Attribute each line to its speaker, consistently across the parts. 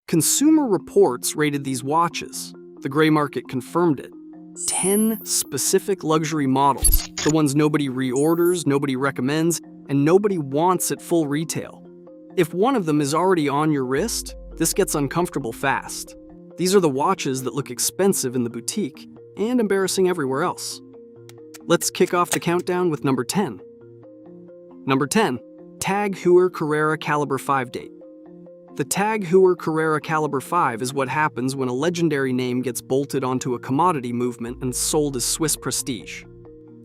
Speaker 1: Consumer Reports rated these watches. The gray market confirmed it. 10 specific luxury models, the ones nobody reorders, nobody recommends, and nobody wants at full retail. If one of them is already on your wrist, this gets uncomfortable fast. These are the watches that look expensive in the boutique and embarrassing everywhere else. Let's kick off the countdown with number 10. Number 10, TAG Heuer Carrera Calibre 5 date. The TAG Heuer Carrera Calibre 5 is what happens when a legendary name gets bolted onto a commodity movement and sold as Swiss prestige.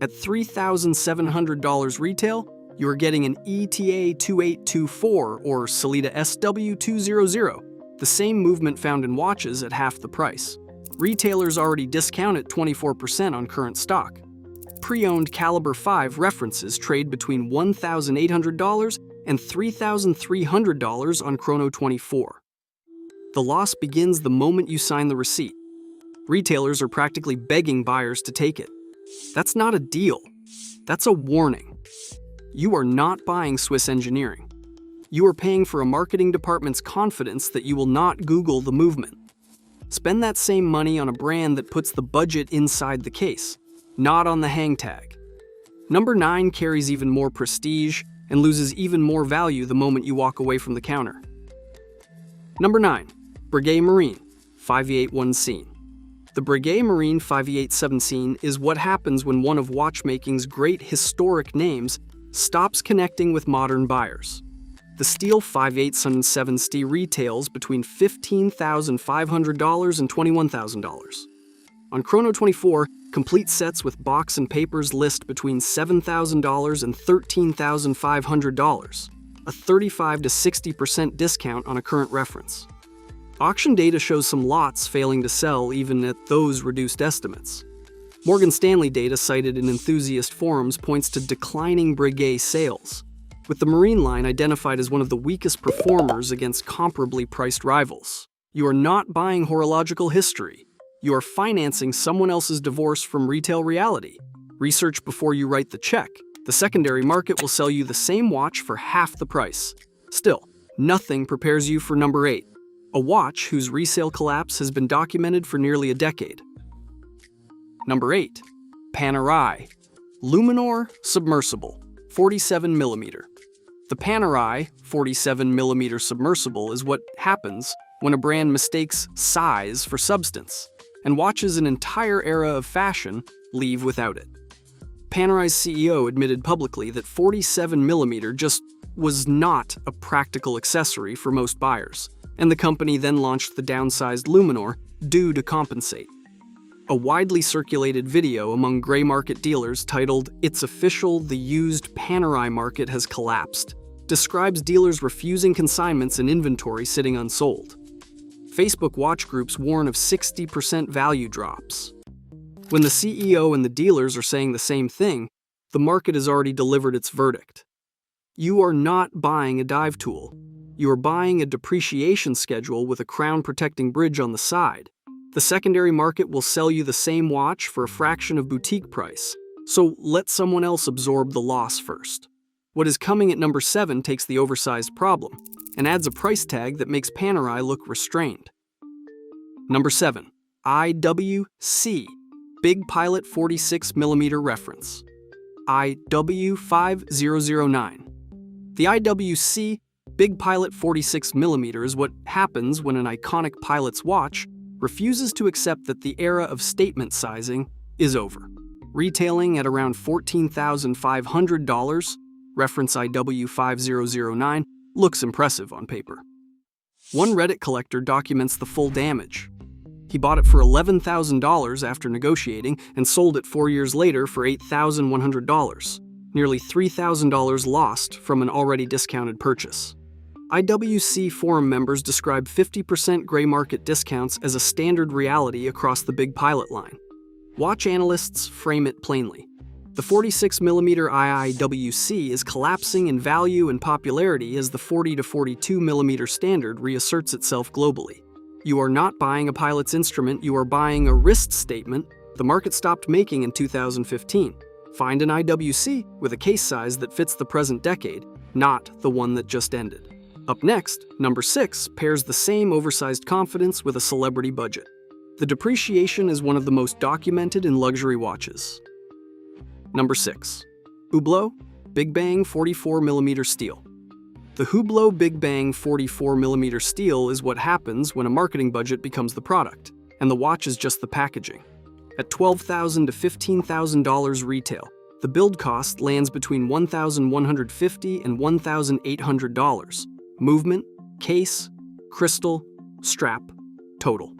Speaker 1: At $3,700 retail, you are getting an ETA 2824 or Sellita SW200, the same movement found in watches at half the price. Retailers already discount at 24% on current stock. Pre-owned Calibre 5 references trade between $1,800 and $3,300 on Chrono 24. The loss begins the moment you sign the receipt. Retailers are practically begging buyers to take it. That's not a deal. That's a warning. You are not buying Swiss engineering. You are paying for a marketing department's confidence that you will not Google the movement. Spend that same money on a brand that puts the budget inside the case, not on the hang tag. Number 9 carries even more prestige and loses even more value the moment you walk away from the counter. Number 9, Breguet Marine 581 Scene. The Breguet Marine 587 Scene is what happens when one of watchmaking's great historic names stops connecting with modern buyers. The steel 587 ST retails between $15,500 and $21,000. On Chrono 24, complete sets with box and papers list between $7,000 and $13,500, a 35 to 60% discount on a current reference. Auction data shows some lots failing to sell even at those reduced estimates. Morgan Stanley data cited in enthusiast forums points to declining Breguet sales, with the Marine line identified as one of the weakest performers against comparably priced rivals. You are not buying horological history. You are financing someone else's divorce from retail reality. Research before you write the check. The secondary market will sell you the same watch for half the price. Still, nothing prepares you for number 8, a watch whose resale collapse has been documented for nearly a decade. Number 8, Panerai Luminor Submersible 47mm. The Panerai 47mm submersible is what happens when a brand mistakes size for substance, and watches an entire era of fashion leave without it. Panerai's CEO admitted publicly that 47mm just was not a practical accessory for most buyers, and the company then launched the downsized Luminor due to compensate. A widely circulated video among gray market dealers titled "It's Official, the Used Panerai Market Has Collapsed" describes dealers refusing consignments and inventory sitting unsold. Facebook watch groups warn of 60% value drops. When the CEO and the dealers are saying the same thing, the market has already delivered its verdict. You are not buying a dive tool. You are buying a depreciation schedule with a crown-protecting bridge on the side. The secondary market will sell you the same watch for a fraction of boutique price, so let someone else absorb the loss first. What is coming at number 7 takes the oversized problem and adds a price tag that makes Panerai look restrained. Number 7, IWC Big Pilot 46mm reference. IW5009. The IWC Big Pilot 46mm is what happens when an iconic pilot's watch refuses to accept that the era of statement sizing is over. Retailing at around $14,500, reference IW5009, looks impressive on paper. One Reddit collector documents the full damage. He bought it for $11,000 after negotiating and sold it 4 years later for $8,100, nearly $3,000 lost from an already discounted purchase. IWC forum members describe 50% gray market discounts as a standard reality across the Big Pilot line. Watch analysts frame it plainly. The 46mm IWC is collapsing in value and popularity as the 40 to 42mm standard reasserts itself globally. You are not buying a pilot's instrument, you are buying a wrist statement the market stopped making in 2015. Find an IWC with a case size that fits the present decade, not the one that just ended. Up next, number 6 pairs the same oversized confidence with a celebrity budget. The depreciation is one of the most documented in luxury watches. Number 6. Hublot Big Bang 44mm steel. The Hublot Big Bang 44mm steel is what happens when a marketing budget becomes the product, and the watch is just the packaging. At $12,000 to $15,000 retail, the build cost lands between $1,150 and $1,800. Movement, case, crystal, strap, total.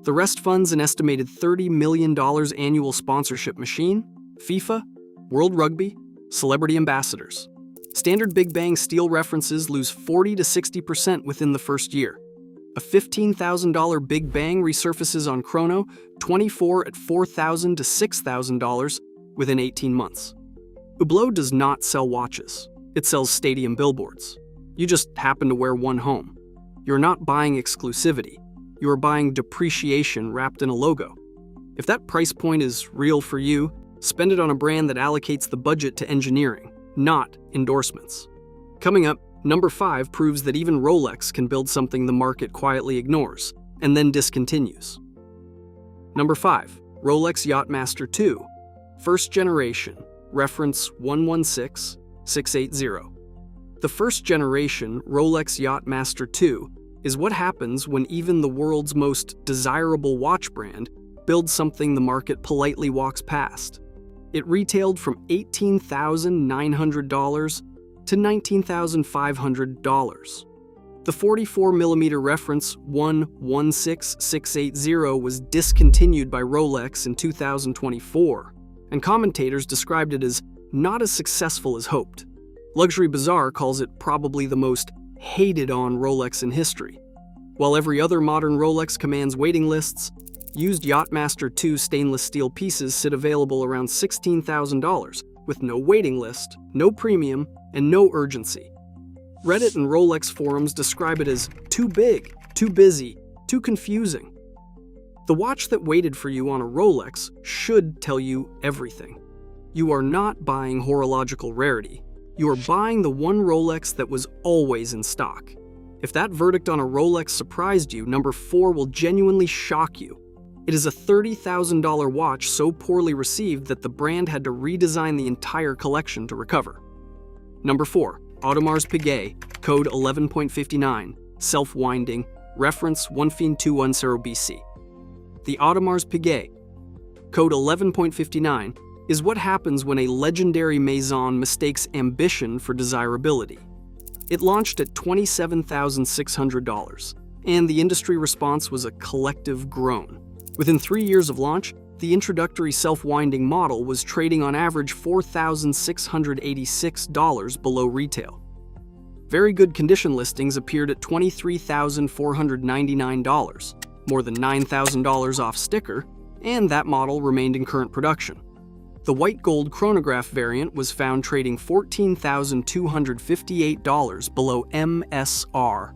Speaker 1: The rest funds an estimated $30 million annual sponsorship machine, FIFA, World Rugby, celebrity ambassadors. Standard Big Bang steel references lose 40 to 60% within the first year. A $15,000 Big Bang resurfaces on Chrono 24 at $4,000 to $6,000 within 18 months. Hublot does not sell watches. It sells stadium billboards. You just happen to wear one home. You're not buying exclusivity. You are buying depreciation wrapped in a logo. If that price point is real for you, spend it on a brand that allocates the budget to engineering, not endorsements. Coming up, number 5 proves that even Rolex can build something the market quietly ignores, and then discontinues. Number 5. Rolex Yacht-Master 2. First generation, reference 116680. The first generation Rolex Yacht-Master 2 is what happens when even the world's most desirable watch brand builds something the market politely walks past. It retailed from $18,900 to $19,500. The 44mm reference 116680 was discontinued by Rolex in 2024, and commentators described it as not as successful as hoped. Luxury Bazaar calls it probably the most hated-on Rolex in history. While every other modern Rolex commands waiting lists, used Yacht-Master 2 stainless steel pieces sit available around $16,000, with no waiting list, no premium, and no urgency. Reddit and Rolex forums describe it as too big, too busy, too confusing. The watch that waited for you on a Rolex should tell you everything. You are not buying horological rarity. You are buying the one Rolex that was always in stock. If that verdict on a Rolex surprised you, number 4 will genuinely shock you. It is a $30,000 watch so poorly received that the brand had to redesign the entire collection to recover. Number 4. Audemars Piguet, code 11.59, self-winding, reference 15210 BC. The Audemars Piguet, code 11.59, is what happens when a legendary maison mistakes ambition for desirability. It launched at $27,600, and the industry response was a collective groan. Within 3 years of launch, the introductory self-winding model was trading on average $4,686 below retail. Very good condition listings appeared at $23,499, more than $9,000 off sticker, and that model remained in current production. The white gold chronograph variant was found trading $14,258 below MSRP.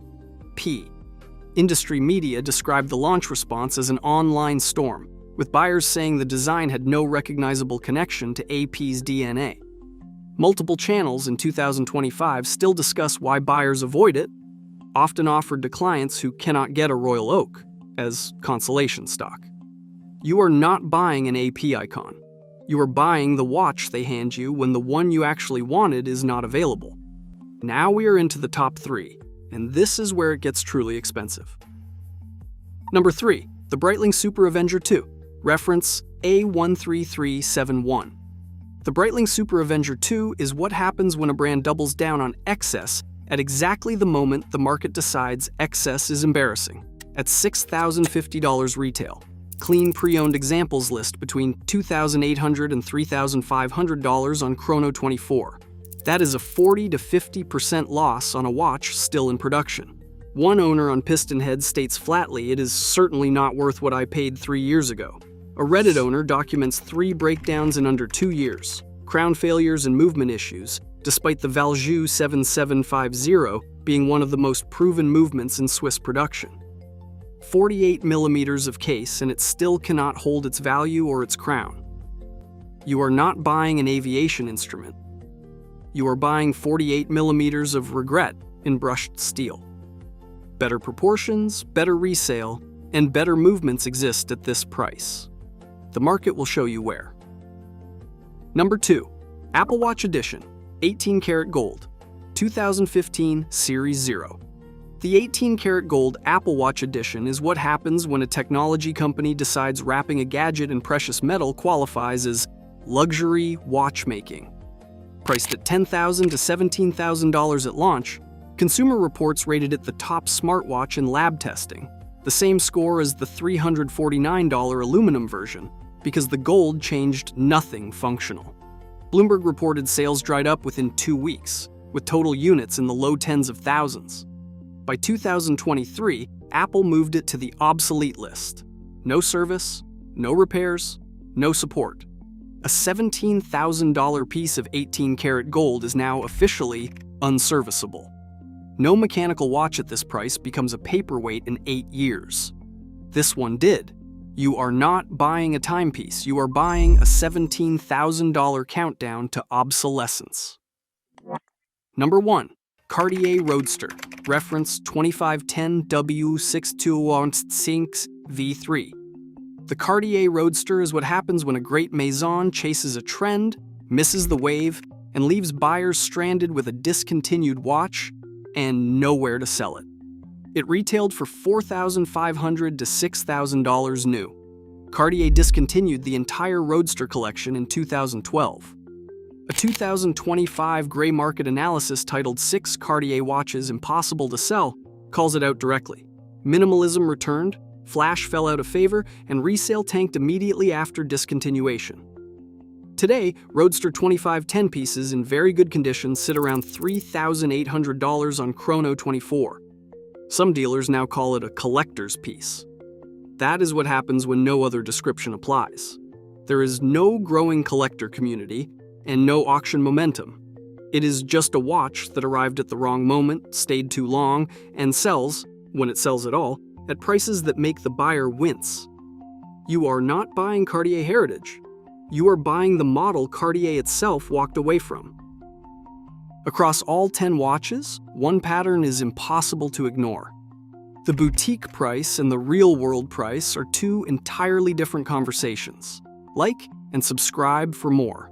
Speaker 1: Industry media described the launch response as an online storm, with buyers saying the design had no recognizable connection to AP's DNA. Multiple channels in 2025 still discuss why buyers avoid it, often offered to clients who cannot get a Royal Oak, as consolation stock. You are not buying an AP icon. You are buying the watch they hand you when the one you actually wanted is not available. Now we are into the top 3, and this is where it gets truly expensive. Number 3. The Breitling Super Avenger 2, reference A13371. The Breitling Super Avenger 2 is what happens when a brand doubles down on excess at exactly the moment the market decides excess is embarrassing, at $6,050 retail. Clean pre-owned examples list between $2,800 and $3,500 on Chrono 24. That is a 40 to 50% loss on a watch still in production. One owner on Pistonhead states flatly, "It is certainly not worth what I paid 3 years ago." A Reddit owner documents 3 breakdowns in under 2 years, crown failures and movement issues, despite the Valjoux 7750 being one of the most proven movements in Swiss production. 48 millimeters of case, and it still cannot hold its value or its crown. You are not buying an aviation instrument. You are buying 48 millimeters of regret in brushed steel. Better proportions, better resale, and better movements exist at this price. The market will show you where. Number 2. Apple Watch Edition, 18 karat gold, 2015 Series 0. The 18 karat gold Apple Watch Edition is what happens when a technology company decides wrapping a gadget in precious metal qualifies as luxury watchmaking. Priced at $10,000 to $17,000 at launch, Consumer Reports rated it the top smartwatch in lab testing, the same score as the $349 aluminum version, because the gold changed nothing functional. Bloomberg reported sales dried up within 2 weeks, with total units in the low tens of thousands. By 2023, Apple moved it to the obsolete list. No service, no repairs, no support. A $17,000 piece of 18 karat gold is now officially unserviceable. No mechanical watch at this price becomes a paperweight in 8 years. This one did. You are not buying a timepiece, you are buying a $17,000 countdown to obsolescence. Number 1. Cartier Roadster, reference 2510W6216V3. The Cartier Roadster is what happens when a great maison chases a trend, misses the wave, and leaves buyers stranded with a discontinued watch and nowhere to sell it. It retailed for $4,500 to $6,000 new. Cartier discontinued the entire Roadster collection in 2012. A 2025 gray market analysis titled 6 Cartier Watches Impossible to Sell calls it out directly. Minimalism returned, flash fell out of favor, and resale tanked immediately after discontinuation. Today, Roadster 2510 pieces in very good condition sit around $3,800 on Chrono24. Some dealers now call it a collector's piece. That is what happens when no other description applies. There is no growing collector community and no auction momentum. It is just a watch that arrived at the wrong moment, stayed too long, and sells, when it sells at all, at prices that make the buyer wince. You are not buying Cartier heritage. You are buying the model Cartier itself walked away from. Across all 10 watches, one pattern is impossible to ignore. The boutique price and the real-world price are 2 entirely different conversations. Like and subscribe for more.